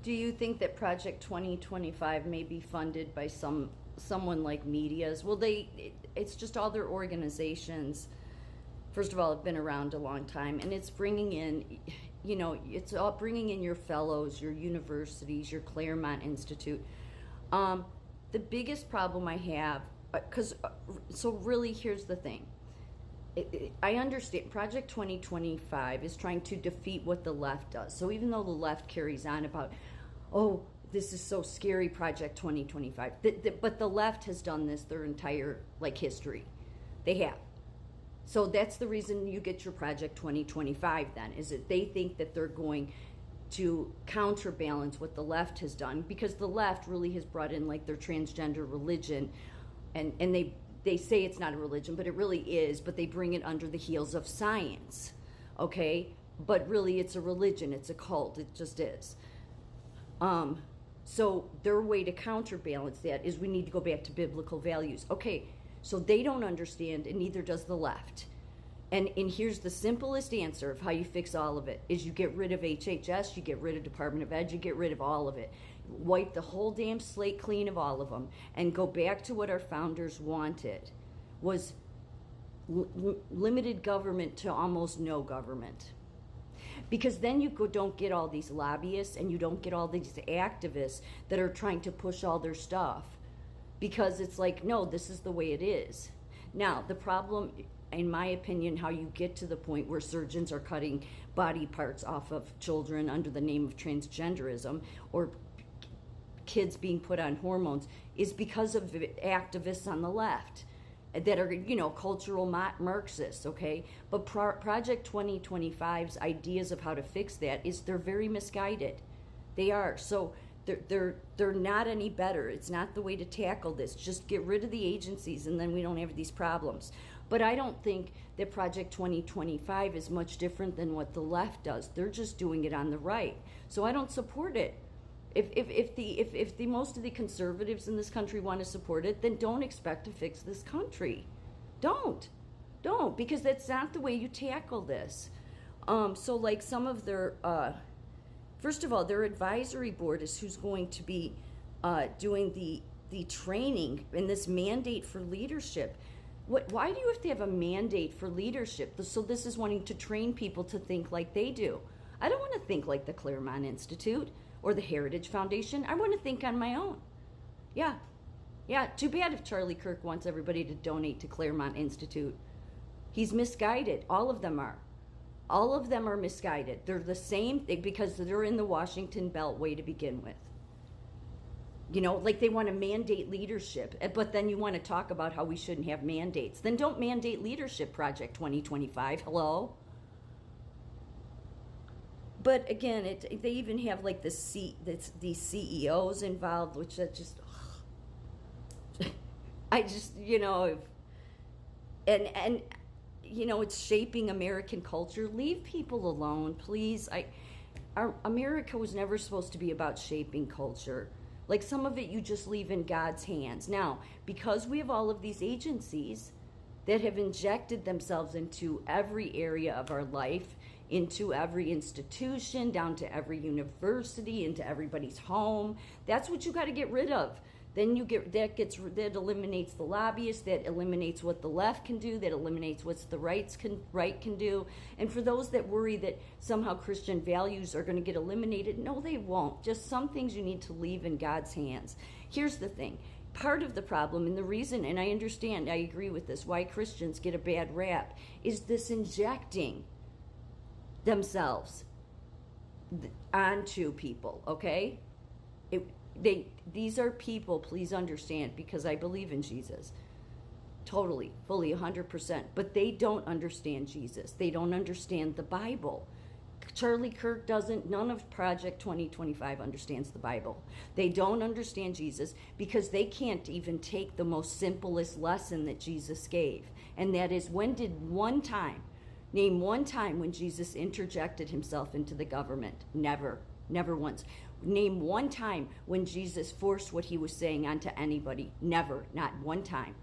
Do you think that Project 2025 may be funded by someone like medias? Well, it's just all their organizations. First of all, have been around a long time, and it's bringing in, it's all bringing in your fellows, your universities, your Claremont Institute. The biggest problem I have, so really, here's the thing. I understand Project 2025 is trying to defeat what the left does. So even though the left carries on about, oh, this is so scary, Project 2025, but the left has done this their entire history. They have. So that's the reason you get your Project 2025 then, is that they think that they're going to counterbalance what the left has done, because the left really has brought in their transgender religion, and they say it's not a religion, but it really is, but they bring it under the heels of science, okay? But really it's a religion, it's a cult, it just is. So their way to counterbalance that is we need to go back to biblical values. Okay, so they don't understand, and neither does the left. And here's the simplest answer of how you fix all of it, is you get rid of HHS, you get rid of Department of Ed, you get rid of all of it. Wipe the whole damn slate clean of all of them and go back to what our founders wanted, was limited government to almost no government. Because then you don't get all these lobbyists, and you don't get all these activists that are trying to push all their stuff. Because it's no, this is the way it is. Now, the problem, in my opinion, how you get to the point where surgeons are cutting body parts off of children under the name of transgenderism, or kids being put on hormones, is because of activists on the left that are, cultural Marxists, okay? But Project 2025's ideas of how to fix that is they're very misguided. They are. So they're not any better. It's not the way to tackle this. Just get rid of the agencies, and then we don't have these problems. But I don't think that Project 2025 is much different than what the left does. They're just doing it on the right. So I don't support it. If the most of the conservatives in this country want to support it, then don't expect to fix this country. Don't, because that's not the way you tackle this. So some of their, first of all, their advisory board is who's going to be doing the training and this mandate for leadership. Why do you have to have a mandate for leadership? So this is wanting to train people to think like they do. I don't want to think like the Claremont Institute or the Heritage Foundation. I want to think on my own. Yeah, too bad if Charlie Kirk wants everybody to donate to Claremont Institute. He's misguided. All of them are. All of them are misguided. They're the same thing because they're in the Washington Beltway to begin with. They want to mandate leadership, but then you want to talk about how we shouldn't have mandates. Then don't mandate leadership, Project 2025. Hello? But again, they even have these CEOs involved, which that just, I just, and it's shaping American culture. Leave people alone, please. America was never supposed to be about shaping culture. Some of it you just leave in God's hands. Now, because we have all of these agencies that have injected themselves into every area of our life, into every institution, down to every university, into everybody's home, that's what you got to get rid of. Then that eliminates the lobbyists, that eliminates what the left can do, that eliminates what the right can do. And for those that worry that somehow Christian values are going to get eliminated, no, they won't. Just some things you need to leave in God's hands. Here's the thing. Part of the problem, and the reason, and I understand, I agree with this, why Christians get a bad rap, is this injecting themselves onto people, okay? These are people, please understand, because I believe in Jesus. Totally, fully, 100%. But they don't understand Jesus. They don't understand the Bible. Charlie Kirk doesn't. None of Project 2025 understands the Bible. They don't understand Jesus because they can't even take the most simplest lesson that Jesus gave. And that is, name one time when Jesus interjected himself into the government. Never once. Name one time when Jesus forced what he was saying onto anybody. Never, not one time.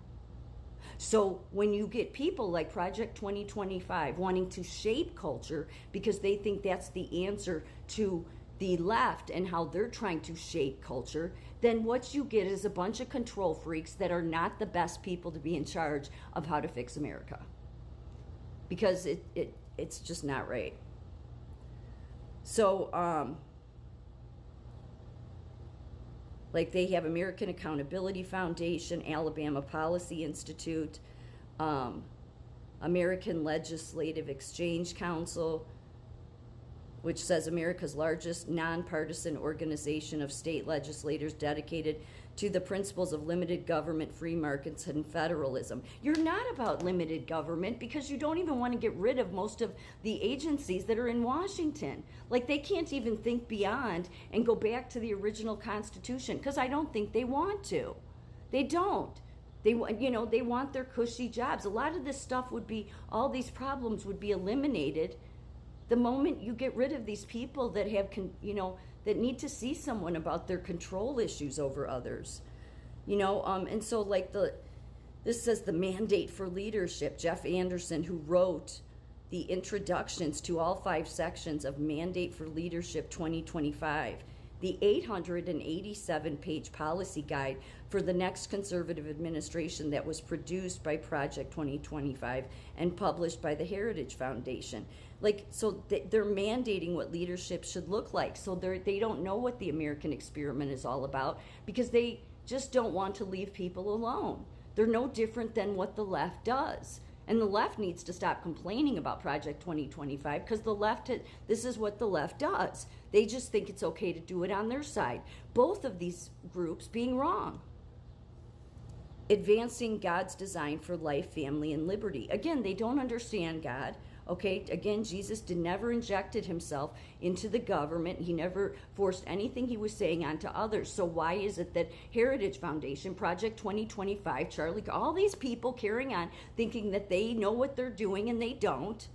So when you get people like Project 2025 wanting to shape culture because they think that's the answer to the left and how they're trying to shape culture, then what you get is a bunch of control freaks that are not the best people to be in charge of how to fix America. Because it's just not right. So, like they have American Accountability Foundation, Alabama Policy Institute, American Legislative Exchange Council, which says America's largest nonpartisan organization of state legislators dedicated to the principles of limited government, free markets, and federalism. You're not about limited government because you don't even want to get rid of most of the agencies that are in Washington. Like they can't even think beyond and go back to the original Constitution because I don't think they want to. They don't. They want their cushy jobs. A lot of this stuff all these problems would be eliminated the moment you get rid of these people that have, that need to see someone about their control issues over others, and so like this says the mandate for leadership. Jeff Anderson, who wrote the introductions to all 5 sections of Mandate for Leadership 2025, the 887-page policy guide for the next conservative administration that was produced by Project 2025 and published by the Heritage Foundation. So they're mandating what leadership should look like. So they don't know what the American experiment is all about because they just don't want to leave people alone. They're no different than what the left does. And the left needs to stop complaining about Project 2025 because this is what the left does. They just think it's okay to do it on their side. Both of these groups being wrong. Advancing God's design for life, family, and liberty. Again, they don't understand God. Okay, again, Jesus never injected himself into the government. He never forced anything he was saying onto others. So why is it that Heritage Foundation, Project 2025, Charlie, all these people carrying on thinking that they know what they're doing and they don't?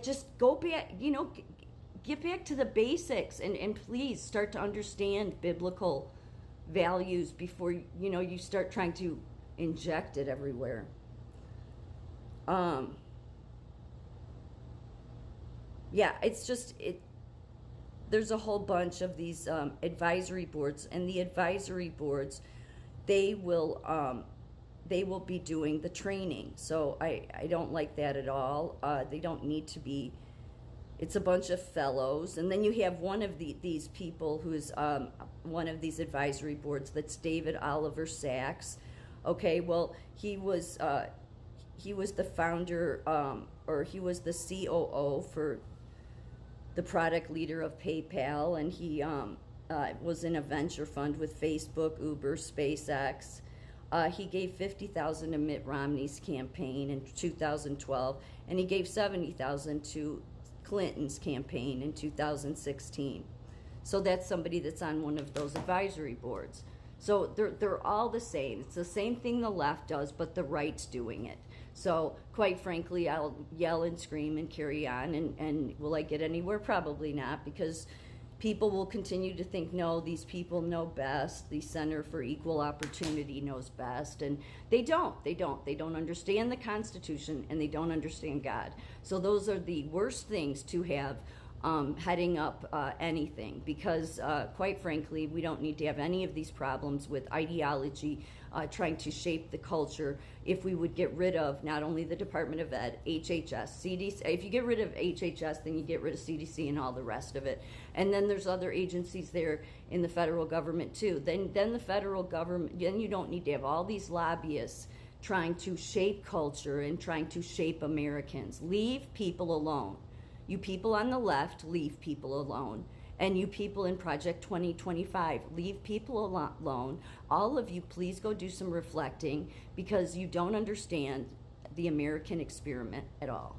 Just go back, get back to the basics and please start to understand biblical values before, you start trying to inject it everywhere. Yeah, it's just, there's a whole bunch of these advisory boards, and the advisory boards, they will be doing the training. So I don't like that at all. They don't need to be. It's a bunch of fellows, and then you have one of these people who's one of these advisory boards. That's David Oliver Sacks. Okay, well he was the founder, or he was the COO for the product leader of PayPal, and he was in a venture fund with Facebook, Uber, SpaceX. He gave $50,000 to Mitt Romney's campaign in 2012, and he gave $70,000 to Clinton's campaign in 2016. So that's somebody that's on one of those advisory boards. So they're all the same. It's the same thing the left does, but the right's doing it. So quite frankly, I'll yell and scream and carry on, and will I get anywhere? Probably not, because people will continue to think, no, these people know best. The Center for Equal Opportunity knows best, and they don't. They don't understand the Constitution, and they don't understand God. So those are the worst things to have heading up anything, because quite frankly, we don't need to have any of these problems with ideology trying to shape the culture. If we would get rid of not only the Department of Ed, HHS, CDC, if you get rid of HHS, then you get rid of CDC and all the rest of it. And then there's other agencies there in the federal government too. Then the federal government, then you don't need to have all these lobbyists trying to shape culture and trying to shape Americans. Leave people alone. You people on the left, leave people alone. And you people in Project 2025, leave people alone. All of you, please go do some reflecting, because you don't understand the American experiment at all.